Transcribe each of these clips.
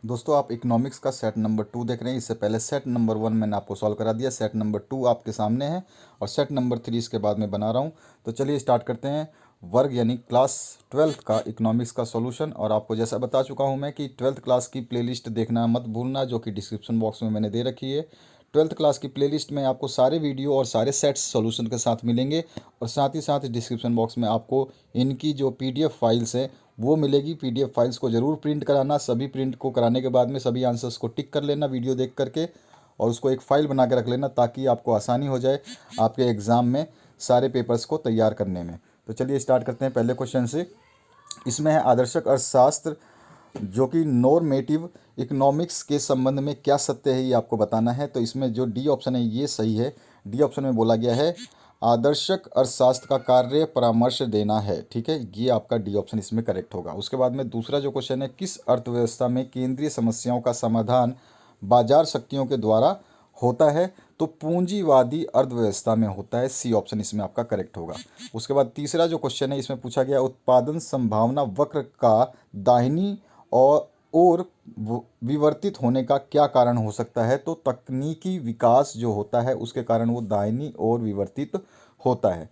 दोस्तों आप इकोनॉमिक्स का सेट नंबर 2 देख रहे हैं। इससे पहले सेट नंबर 1 मैंने आपको सॉल्व करा दिया। सेट नंबर 2 आपके सामने है और सेट नंबर 3 इसके बाद में बना रहा हूँ। तो चलिए स्टार्ट करते हैं। वर्ग यानी क्लास 12th का इकोनॉमिक्स का सॉल्यूशन। और आपको जैसा बता चुका हूँ मैं कि 12th क्लास की प्लेलिस्ट देखना मत भूलना, जो कि डिस्क्रिप्शन बॉक्स में मैंने दे रखी है। 12th क्लास की प्लेलिस्ट में आपको सारे वीडियो और सारे सेट्स सॉल्यूशन के साथ मिलेंगे और साथ ही साथ डिस्क्रिप्शन बॉक्स में आपको इनकी जो पीडीएफ फाइल्स है वो मिलेगी। पीडीएफ फाइल्स को ज़रूर प्रिंट कराना। सभी प्रिंट को कराने के बाद में सभी आंसर्स को टिक कर लेना वीडियो देख करके और उसको एक फ़ाइल बना के रख लेना, ताकि आपको आसानी हो जाए आपके एग्ज़ाम में सारे पेपर्स को तैयार करने में। तो चलिए स्टार्ट करते हैं पहले क्वेश्चन से। इसमें है आदर्शक अर्थशास्त्र जो कि नॉर्मेटिव इकोनॉमिक्स के संबंध में क्या सत्य है ये आपको बताना है। तो इसमें जो डी ऑप्शन है ये सही है। डी ऑप्शन में बोला गया है आदर्शक अर्थशास्त्र का कार्य परामर्श देना है। ठीक है, ये आपका डी ऑप्शन इसमें करेक्ट होगा। उसके बाद में दूसरा जो क्वेश्चन है, किस अर्थव्यवस्था में केंद्रीय समस्याओं का समाधान बाजार शक्तियों के द्वारा होता है? तो पूंजीवादी अर्थव्यवस्था में होता है। सी ऑप्शन इसमें आपका करेक्ट होगा। उसके बाद तीसरा जो क्वेश्चन है इसमें पूछा गया उत्पादन संभावना वक्र का दाहिनी और विवर्तित होने का क्या कारण हो सकता है? तो तकनीकी विकास जो होता है उसके कारण वो दाहिनी ओर विवर्तित होता है।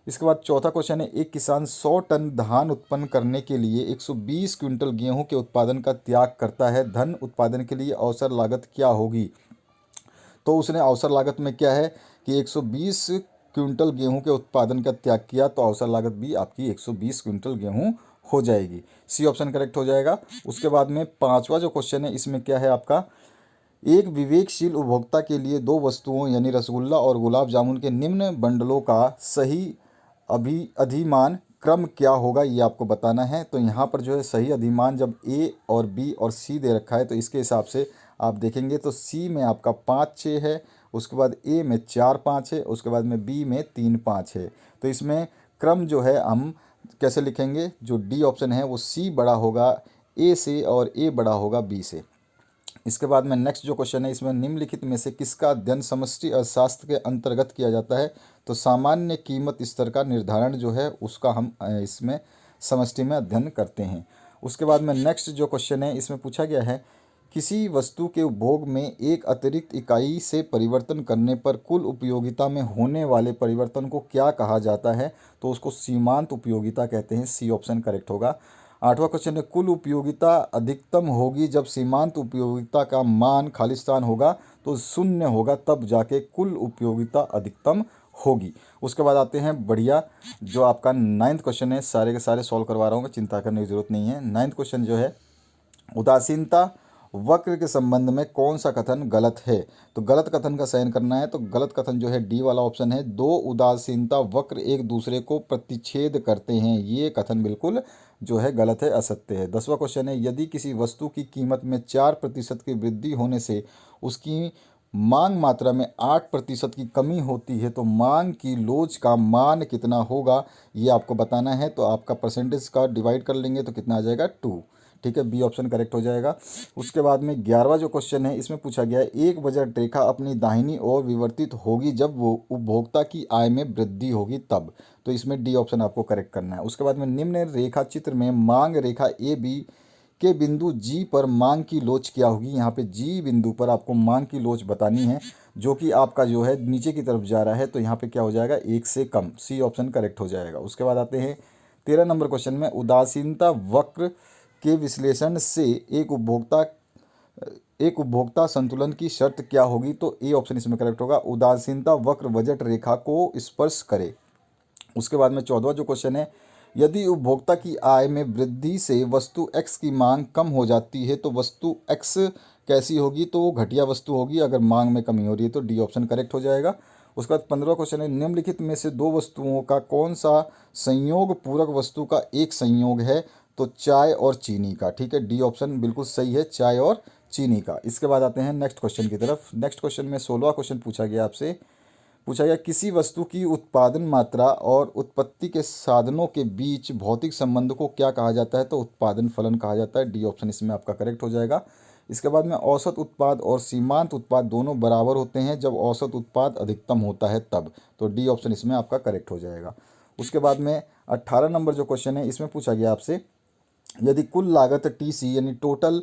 इसके बाद चौथा क्वेश्चन है, एक किसान 100 टन धान उत्पन्न करने के लिए 120 क्विंटल गेहूं के उत्पादन का त्याग करता है। धन उत्पादन के लिए औसत लागत क्या होगी? तो उसने अवसर लागत में क्या है कि 120 क्विंटल गेहूं के उत्पादन का त्याग किया, तो अवसर लागत भी आपकी 120 क्विंटल गेहूं हो जाएगी। सी ऑप्शन करेक्ट हो जाएगा। उसके बाद में पांचवा जो क्वेश्चन है इसमें क्या है आपका, एक विवेकशील उपभोक्ता के लिए दो वस्तुओं यानी रसगुल्ला और गुलाब जामुन के निम्न बंडलों का सही अधिमान क्रम क्या होगा, ये आपको बताना है। तो यहाँ पर जो है सही अधिमान जब ए और बी और सी दे रखा है तो इसके हिसाब से आप देखेंगे तो सी में आपका 5-6 है, उसके बाद ए में 4-5 है, उसके बाद में बी में 3-5 है। तो इसमें क्रम जो है हम कैसे लिखेंगे, जो डी ऑप्शन है वो सी बड़ा होगा ए से और ए बड़ा होगा बी से। इसके बाद में नेक्स्ट जो क्वेश्चन है इसमें निम्नलिखित में से किसका अध्ययन समष्टि अर्थशास्त्र के अंतर्गत किया जाता है? तो सामान्य कीमत स्तर का निर्धारण जो है उसका हम इसमें समष्टि में अध्ययन करते हैं। उसके बाद में नेक्स्ट जो क्वेश्चन है इसमें पूछा गया है, किसी वस्तु के उपभोग में एक अतिरिक्त इकाई से परिवर्तन करने पर कुल उपयोगिता में होने वाले परिवर्तन को क्या कहा जाता है? तो उसको सीमांत उपयोगिता कहते हैं। सी ऑप्शन करेक्ट होगा। आठवां क्वेश्चन है, कुल उपयोगिता अधिकतम होगी जब सीमांत उपयोगिता का मान खालिस्तान होगा तो शून्य होगा, तब जाके कुल उपयोगिता अधिकतम होगी। उसके बाद आते हैं बढ़िया जो आपका 9th क्वेश्चन है, सारे के सारे सॉल्व करवा रहा हूँ मैं, चिंता करने की जरूरत नहीं है। 9th क्वेश्चन जो है, उदासीनता वक्र के संबंध में कौन सा कथन गलत है? तो गलत कथन का चयन करना है। तो गलत कथन जो है डी वाला ऑप्शन है, दो उदासीनता वक्र एक दूसरे को प्रतिच्छेद करते हैं। ये कथन बिल्कुल जो है गलत है, असत्य है। 10वां क्वेश्चन है, यदि किसी वस्तु की कीमत में 4% की वृद्धि होने से उसकी मांग मात्रा में 8% की कमी होती है तो मांग की लोच का मान कितना होगा, ये आपको बताना है। तो आपका परसेंटेज का डिवाइड कर लेंगे तो कितना आ जाएगा, 2। ठीक है, बी ऑप्शन करेक्ट हो जाएगा। उसके बाद में 11वां जो क्वेश्चन है इसमें पूछा गया है, एक बजट रेखा अपनी दाहिनी ओर विवर्तित होगी जब वो उपभोक्ता की आय में वृद्धि होगी तब। तो इसमें डी ऑप्शन आपको करेक्ट करना है। उसके बाद में निम्न रेखा चित्र में मांग रेखा ए बी के बिंदु जी पर मांग की लोच क्या होगी? यहाँ पे जी बिंदु पर आपको मांग की लोच बतानी है, जो कि आपका जो है नीचे की तरफ जा रहा है। तो यहाँ पे क्या हो जाएगा, 1 से कम। सी ऑप्शन करेक्ट हो जाएगा। उसके बाद आते हैं 13 नंबर क्वेश्चन में, उदासीनता वक्र के विश्लेषण से एक उपभोक्ता संतुलन की शर्त क्या होगी? तो ए ऑप्शन इसमें करेक्ट होगा, उदासीनता वक्र बजट रेखा को स्पर्श करे। उसके बाद में 14वां जो क्वेश्चन है, यदि उपभोक्ता की आय में वृद्धि से वस्तु एक्स की मांग कम हो जाती है तो वस्तु एक्स कैसी होगी? तो वो घटिया वस्तु होगी अगर मांग में कमी हो रही है। तो डी ऑप्शन करेक्ट हो जाएगा। उसके बाद 15वां क्वेश्चन है, निम्नलिखित में से दो वस्तुओं का कौन सा संयोग पूरक वस्तु का एक संयोग है? तो चाय और चीनी का। ठीक है, डी ऑप्शन बिल्कुल सही है, चाय और चीनी का। इसके बाद आते हैं नेक्स्ट क्वेश्चन की तरफ। नेक्स्ट क्वेश्चन में 16वां क्वेश्चन पूछा गया आपसे, पूछा गया किसी वस्तु की उत्पादन मात्रा और उत्पत्ति के साधनों के बीच भौतिक संबंध को क्या कहा जाता है? तो उत्पादन फलन कहा जाता है। डी ऑप्शन इसमें आपका करेक्ट हो जाएगा। इसके बाद में औसत उत्पाद और सीमांत उत्पाद दोनों बराबर होते हैं जब औसत उत्पाद अधिकतम होता है तब। तो डी ऑप्शन इसमें आपका करेक्ट हो जाएगा। उसके बाद में 18 नंबर जो क्वेश्चन है इसमें पूछा गया आपसे, यदि कुल लागत टीसी यानी टोटल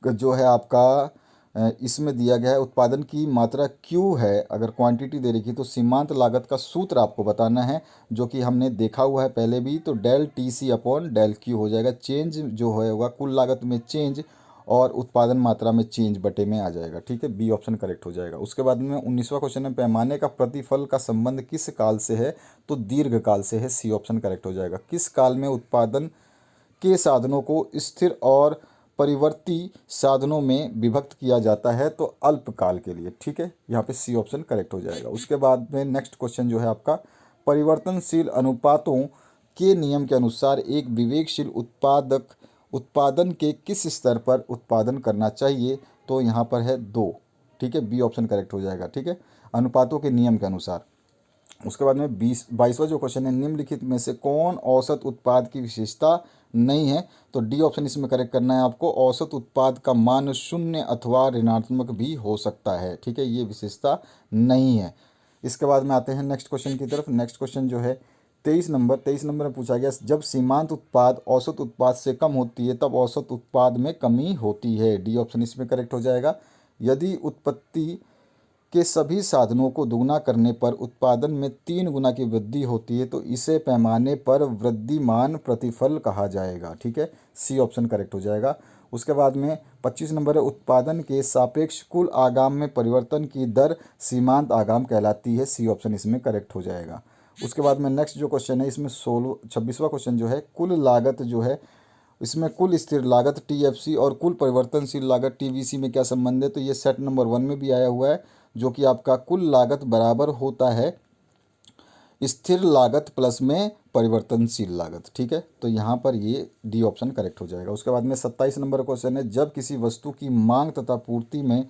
जो है आपका इसमें दिया गया है उत्पादन की मात्रा Q है, अगर क्वांटिटी दे रखी तो सीमांत लागत का सूत्र आपको बताना है, जो कि हमने देखा हुआ है पहले भी। तो del TC upon del Q हो जाएगा। चेंज जो होगा कुल लागत में चेंज और उत्पादन मात्रा में चेंज बटे में आ जाएगा। ठीक है, बी ऑप्शन करेक्ट हो जाएगा। उसके बाद में 19वां क्वेश्चन है, पैमाने का प्रतिफल का संबंध किस काल से है? तो दीर्घ काल से है। सी ऑप्शन करेक्ट हो जाएगा। किस काल में उत्पादन के साधनों को स्थिर और परिवर्ती साधनों में विभक्त किया जाता है? तो अल्पकाल के लिए। ठीक है, यहाँ पे सी ऑप्शन करेक्ट हो जाएगा। उसके बाद में नेक्स्ट क्वेश्चन जो है आपका, परिवर्तनशील अनुपातों के नियम के अनुसार एक विवेकशील उत्पादक उत्पादन के किस स्तर पर उत्पादन करना चाहिए? तो यहाँ पर है 2। ठीक है, बी ऑप्शन करेक्ट हो जाएगा। ठीक है, अनुपातों के नियम के अनुसार। उसके बाद में 22वां जो क्वेश्चन है, निम्नलिखित में से कौन औसत उत्पाद की विशेषता नहीं है? तो डी ऑप्शन इसमें करेक्ट करना है आपको। औसत उत्पाद का मान शून्य अथवा ऋणात्मक भी हो सकता है। ठीक है, ये विशेषता नहीं है। इसके बाद में आते हैं नेक्स्ट क्वेश्चन की तरफ। नेक्स्ट क्वेश्चन जो है 23 नंबर में पूछा गया, जब सीमांत उत्पाद औसत उत्पाद से कम होती है तब औसत उत्पाद में कमी होती है। डी ऑप्शन इसमें करेक्ट हो जाएगा। यदि उत्पत्ति के सभी साधनों को दुगना करने पर उत्पादन में 3 गुना की वृद्धि होती है तो इसे पैमाने पर वृद्धिमान प्रतिफल कहा जाएगा। ठीक है, सी ऑप्शन करेक्ट हो जाएगा। उसके बाद में 25 नंबर है, उत्पादन के सापेक्ष कुल आगाम में परिवर्तन की दर सीमांत आगाम कहलाती है। सी ऑप्शन इसमें करेक्ट हो जाएगा। उसके बाद में नेक्स्ट जो क्वेश्चन है, इसमें 26वां क्वेश्चन जो है, कुल लागत जो है, इसमें कुल स्थिर लागत TFC और कुल परिवर्तनशील लागत TVC में क्या संबंध है? तो ये सेट नंबर 1 में भी आया हुआ है, जो कि आपका कुल लागत बराबर होता है स्थिर लागत प्लस में परिवर्तनशील लागत। ठीक है, तो यहाँ पर ये डी ऑप्शन करेक्ट हो जाएगा। उसके बाद में 27 नंबर क्वेश्चन है, जब किसी वस्तु की मांग तथा पूर्ति में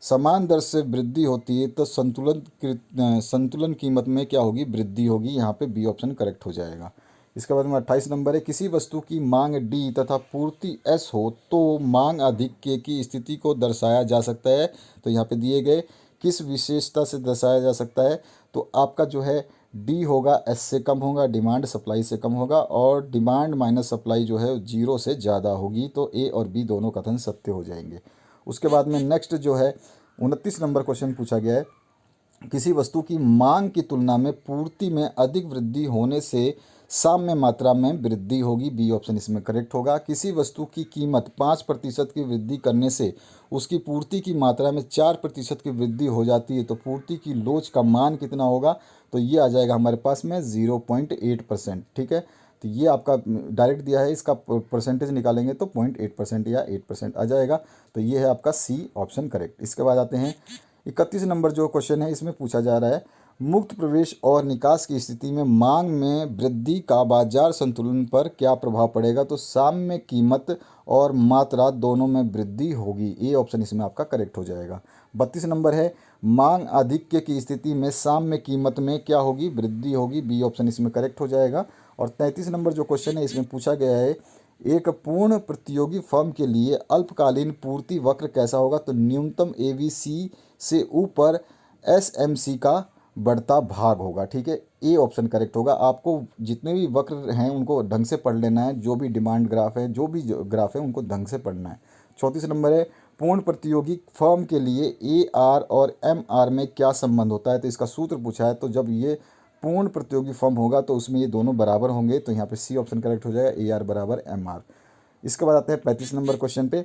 समान दर से वृद्धि होती है तो संतुलन कीमत में क्या होगी? वृद्धि होगी। यहाँ पे बी ऑप्शन करेक्ट हो जाएगा। इसके बाद में 28 नंबर है, किसी वस्तु की मांग D तथा पूर्ति S हो तो मांग अधिक की स्थिति को दर्शाया जा सकता है। तो यहाँ पे दिए गए किस विशेषता से दर्शाया जा सकता है? तो आपका जो है D होगा S से कम होगा, डिमांड सप्लाई से कम होगा, और डिमांड माइनस सप्लाई जो है 0 से ज़्यादा होगी। तो A और B दोनों कथन सत्य हो जाएंगे। उसके बाद में नेक्स्ट जो है 29 नंबर क्वेश्चन पूछा गया है, किसी वस्तु की मांग की तुलना में पूर्ति में अधिक वृद्धि होने से साम्य मात्रा में वृद्धि होगी। बी ऑप्शन इसमें करेक्ट होगा। किसी वस्तु की कीमत 5% की वृद्धि करने से उसकी पूर्ति की मात्रा में 4% की वृद्धि हो जाती है तो पूर्ति की लोच का मान कितना होगा? तो ये आ जाएगा हमारे पास में 0.8%। ठीक है, तो ये आपका डायरेक्ट दिया है, इसका परसेंटेज निकालेंगे तो 0.8% या 8% आ जाएगा। तो ये है आपका सी ऑप्शन करेक्ट। इसके बाद आते हैं 31 नंबर जो क्वेश्चन है, इसमें पूछा जा रहा है, मुक्त प्रवेश और निकास की स्थिति में मांग में वृद्धि का बाजार संतुलन पर क्या प्रभाव पड़ेगा? तो साम्य कीमत और मात्रा दोनों में वृद्धि होगी। ए ऑप्शन इसमें आपका करेक्ट हो जाएगा। 32 नंबर है, मांग आधिक्य की स्थिति में साम्य कीमत में क्या होगी? वृद्धि होगी। बी ऑप्शन इसमें करेक्ट हो जाएगा। और 33 नंबर जो क्वेश्चन है, इसमें पूछा गया है, एक पूर्ण प्रतियोगी फर्म के लिए अल्पकालीन पूर्ति वक्र कैसा होगा? तो न्यूनतम ABC से ऊपर SMC का बढ़ता भाग होगा। ठीक है, ए ऑप्शन करेक्ट होगा। आपको जितने भी वक्र हैं उनको ढंग से पढ़ लेना है, जो भी डिमांड ग्राफ है, जो भी ग्राफ है उनको ढंग से पढ़ना है। 34 नंबर है, पूर्ण प्रतियोगी फर्म के लिए AR और MR में क्या संबंध होता है? तो इसका सूत्र पूछा है। तो जब ये पूर्ण प्रतियोगी फर्म होगा तो उसमें ये दोनों बराबर होंगे। तो यहाँ पे सी ऑप्शन करेक्ट हो जाएगा, AR बराबर MR। इसके बाद आते हैं 35 नंबर क्वेश्चन पे।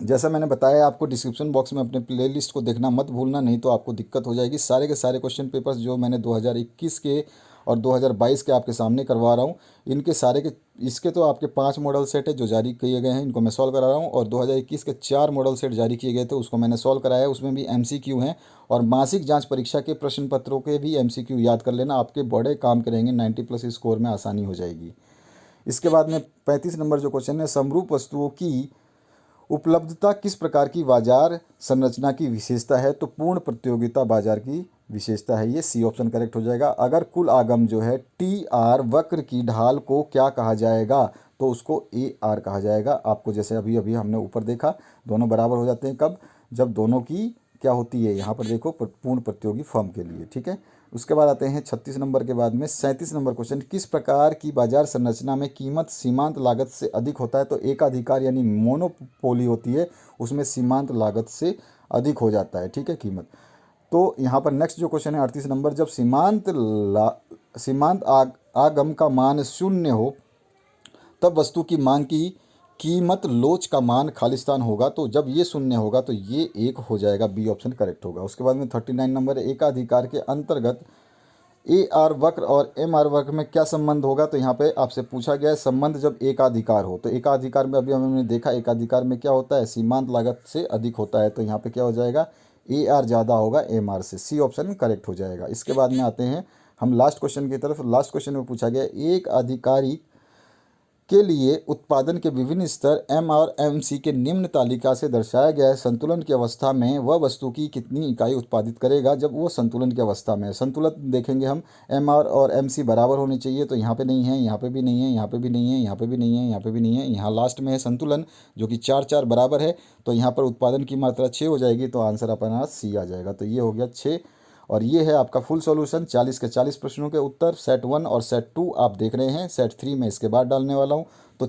जैसा मैंने बताया आपको, डिस्क्रिप्शन बॉक्स में अपने प्लेलिस्ट को देखना मत भूलना, नहीं तो आपको दिक्कत हो जाएगी। सारे के सारे क्वेश्चन पेपर्स जो मैंने 2021 के और 2022 के आपके सामने करवा रहा हूँ, इनके सारे के इसके तो आपके 5 मॉडल सेट है जो जारी किए गए हैं, इनको मैं सॉल्व करा रहा हूँ। और 2021 के 4 मॉडल सेट जारी किए गए थे, उसको मैंने सॉल्व कराया है। उसमें भी MCQ हैं, और मासिक जाँच परीक्षा के प्रश्न पत्रों के भी MCQ याद कर लेना, आपके बड़े काम के रहेंगे। 90+ स्कोर में आसानी हो जाएगी। इसके बाद में 35 नंबर जो क्वेश्चन है, समरूप वस्तुओं की उपलब्धता किस प्रकार की बाजार संरचना की विशेषता है? तो पूर्ण प्रतियोगिता बाजार की विशेषता है। ये सी ऑप्शन करेक्ट हो जाएगा। अगर कुल आगम जो है TR वक्र की ढाल को क्या कहा जाएगा? तो उसको AR कहा जाएगा। आपको जैसे अभी अभी हमने ऊपर देखा, दोनों बराबर हो जाते हैं कब? जब दोनों की क्या होती है, यहाँ पर देखो, पूर्ण प्रतियोगी फर्म के लिए। ठीक है, उसके बाद आते हैं 36 नंबर के बाद में 37 नंबर क्वेश्चन, किस प्रकार की बाजार संरचना में कीमत सीमांत लागत से अधिक होता है? तो एकाधिकार यानी मोनोपोली होती है, उसमें सीमांत लागत से अधिक हो जाता है, ठीक है, कीमत। तो यहाँ पर नेक्स्ट जो क्वेश्चन है 38 नंबर, जब सीमांत आगम का मान शून्य हो तब वस्तु की मांग की कीमत लोच का मान खालिस्तान होगा। तो जब ये शून्य होगा तो ये एक हो जाएगा, बी ऑप्शन करेक्ट होगा। उसके बाद में 39 नंबर है, एकाधिकार के अंतर्गत ए आर वक्र और एम आर वक्र में क्या संबंध होगा? तो यहाँ पे आपसे पूछा गया है संबंध जब एकाधिकार हो। तो एकाधिकार में अभी हमने देखा एकाधिकार में क्या होता है, सीमांत लागत से अधिक होता है। तो यहाँ पे क्या हो जाएगा, ए आर ज़्यादा होगा एम आर से, सी ऑप्शन करेक्ट हो जाएगा। इसके बाद में आते हैं हम लास्ट क्वेश्चन की तरफ। लास्ट क्वेश्चन में पूछा गया एक अधिकारी के लिए उत्पादन के विभिन्न स्तर एम और एम सी के निम्न तालिका से दर्शाया गया है। संतुलन की अवस्था में वह वस्तु की कितनी इकाई उत्पादित करेगा जब वो संतुलन की अवस्था में है? संतुलन देखेंगे हम, एम आर और एम सी बराबर होने चाहिए। तो यहाँ पे नहीं है, यहाँ पे भी नहीं है, यहाँ पे भी नहीं है, यहाँ पे भी नहीं है, यहाँ पे भी नहीं है, यहाँ लास्ट में है संतुलन जो कि 4 बराबर है। तो यहाँ पर उत्पादन की मात्रा 6 हो जाएगी। तो आंसर अपना सी आ जाएगा। तो ये हो गया 6। और ये है आपका फुल सॉल्यूशन, 40 के 40 प्रश्नों के उत्तर। सेट 1 और सेट 2 आप देख रहे हैं, सेट 3 मैं इसके बाद डालने वाला हूँ। तो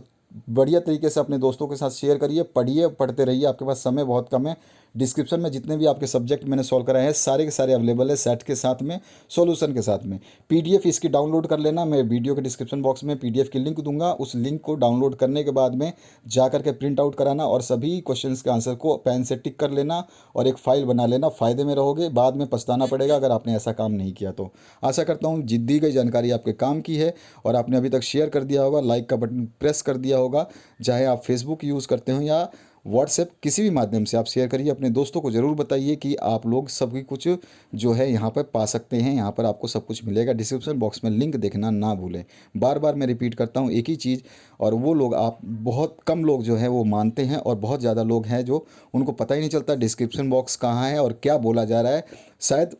बढ़िया तरीके से अपने दोस्तों के साथ शेयर करिए, पढ़िए, पढ़ते रहिए। आपके पास समय बहुत कम है। डिस्क्रिप्शन में जितने भी आपके सब्जेक्ट मैंने सॉल्व कराए हैं सारे के सारे अवेलेबल है, सेट के साथ में, सॉल्यूशन के साथ में। पीडीएफ इसकी डाउनलोड कर लेना, मैं वीडियो के डिस्क्रिप्शन बॉक्स में पीडीएफ की लिंक दूंगा। उस लिंक को डाउनलोड करने के बाद में जा करके प्रिंट आउट कराना और सभी क्वेश्चंस के आंसर को पेन से टिक कर लेना और एक फाइल बना लेना। फ़ायदे में रहोगे, बाद में पछताना पड़ेगा अगर आपने ऐसा काम नहीं किया तो। आशा करता हूँ दी गई जानकारी आपके काम की है और आपने अभी तक शेयर कर दिया होगा, लाइक का बटन प्रेस कर दिया होगा। चाहे आप फेसबुक यूज़ करते हो या व्हाट्सएप, किसी भी माध्यम से आप शेयर करिए। अपने दोस्तों को ज़रूर बताइए कि आप लोग सभी कुछ जो है यहाँ पर पा सकते हैं। यहाँ पर आपको सब कुछ मिलेगा। डिस्क्रिप्शन बॉक्स में लिंक देखना ना भूलें। बार बार मैं रिपीट करता हूँ एक ही चीज़, और वो लोग आप बहुत कम लोग जो है वो मानते हैं और बहुत ज़्यादा लोग हैं जो उनको पता ही नहीं चलता डिस्क्रिप्शन बॉक्स कहाँ है और क्या बोला जा रहा है। शायद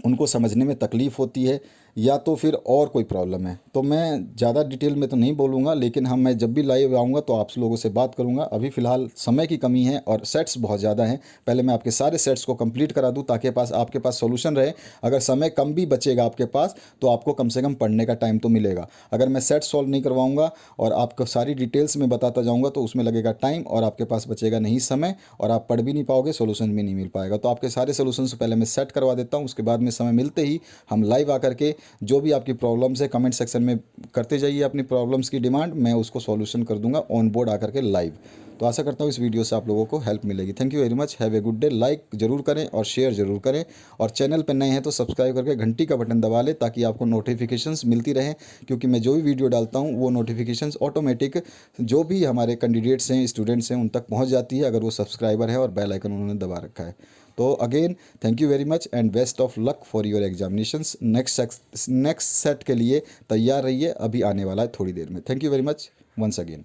उनको समझने में तकलीफ़ होती है या तो फिर और कोई प्रॉब्लम है। तो मैं ज़्यादा डिटेल में तो नहीं बोलूँगा, लेकिन हाँ मैं जब भी लाइव आऊँगा तो आप लोगों से बात करूँगा। अभी फ़िलहाल समय की कमी है और सेट्स बहुत ज़्यादा हैं। पहले मैं आपके सारे सेट्स को कंप्लीट करा दूँ ताकि आपके पास सॉल्यूशन रहे। अगर समय कम भी बचेगा आपके पास तो आपको कम से कम पढ़ने का टाइम तो मिलेगा। अगर मैं सेट सॉल्व नहीं करवाऊँगा और आपको सारी डिटेल्स में बताता जाऊँगा तो उसमें लगेगा टाइम और आपके पास बचेगा नहीं समय और आप पढ़ भी नहीं पाओगे, सॉल्यूशन भी नहीं मिल पाएगा। तो आपके सारे सॉल्यूशन से पहले मैं सेट करवा देता हूँ, उसके बाद में समय मिलते ही हम लाइव आकर के जो भी आपकी प्रॉब्लम्स है कमेंट सेक्शन में करते जाइए अपनी प्रॉब्लम्स की डिमांड, मैं उसको सॉल्यूशन कर दूंगा ऑन बोर्ड आकर के लाइव। तो आशा करता हूँ इस वीडियो से आप लोगों को हेल्प मिलेगी। Thank you very much, have a good day. Like जरूर करें और शेयर जरूर करें और चैनल पर नए हैं तो सब्सक्राइब करके घंटी का बटन दबा लें ताकि आपको नोटिफिकेशंस मिलती रहें, क्योंकि मैं जो भी वीडियो डालता हूँ वो नोटिफिकेशंस ऑटोमेटिक जो भी हमारे कैंडिडेट्स हैं, स्टूडेंट्स हैं, उन तक पहुँच जाती है अगर वो सब्सक्राइबर है और बेल आइकन उन्होंने दबा रखा है। तो again thank you very much and best of luck for your examinations. Next set के लिए तैयार रहिए, अभी आने वाला है थोड़ी देर में। Thank you very much once again.